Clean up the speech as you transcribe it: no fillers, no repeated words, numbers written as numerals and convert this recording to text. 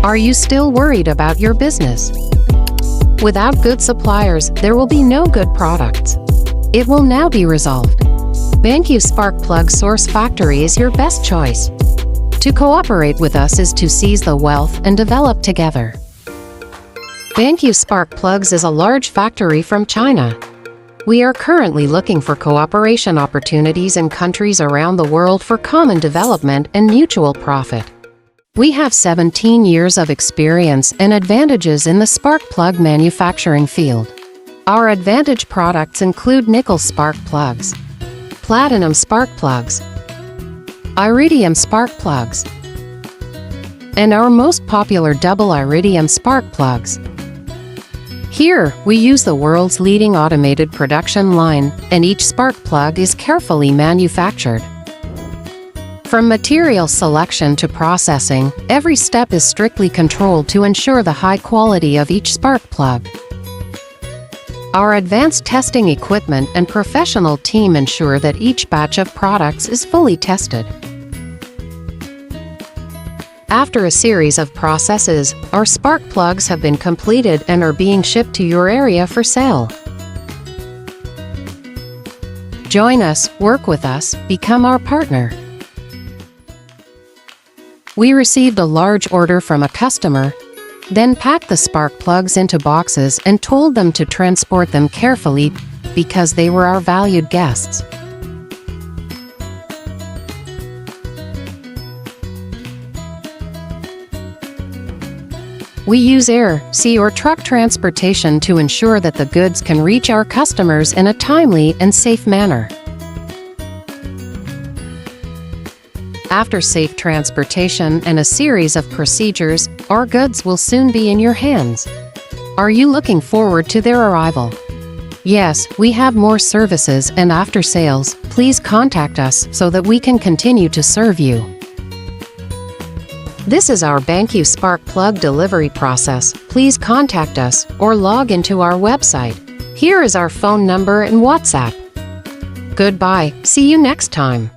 Are you still worried about your business? Without good suppliers, there will be no good products. It will now be resolved. BANQIU-SPARKPLUG Source Factory is your best choice. To cooperate with us is to seize the wealth and develop together. BANQIU-SPARK Plugs is a large factory from China. We are currently looking for cooperation opportunities in countries around the world for common development and mutual profit. We have 17 years of experience and advantages in the spark plug manufacturing field. Our advantage products include nickel spark plugs, platinum spark plugs, iridium spark plugs, and our most popular double iridium spark plugs. Here, we use the world's leading automated production line, and each spark plug is carefully manufactured. From material selection to processing, every step is strictly controlled to ensure the high quality of each spark plug. Our advanced testing equipment and professional team ensure that each batch of products is fully tested. After a series of processes, our spark plugs have been completed and are being shipped to your area for sale. Join us, work with us, become our partner. We received a large order from a customer, then packed the spark plugs into boxes and told them to transport them carefully because they were our valued guests. We use air, sea, or truck transportation to ensure that the goods can reach our customers in a timely and safe manner. After safe transportation and a series of procedures, our goods will soon be in your hands. Are you looking forward to their arrival? Yes, we have more services and after sales. Please contact us so that we can continue to serve you. This is our BANQIU Spark Plug delivery process. Please contact us or log into our website. Here is our phone number and WhatsApp. Goodbye. See you next time.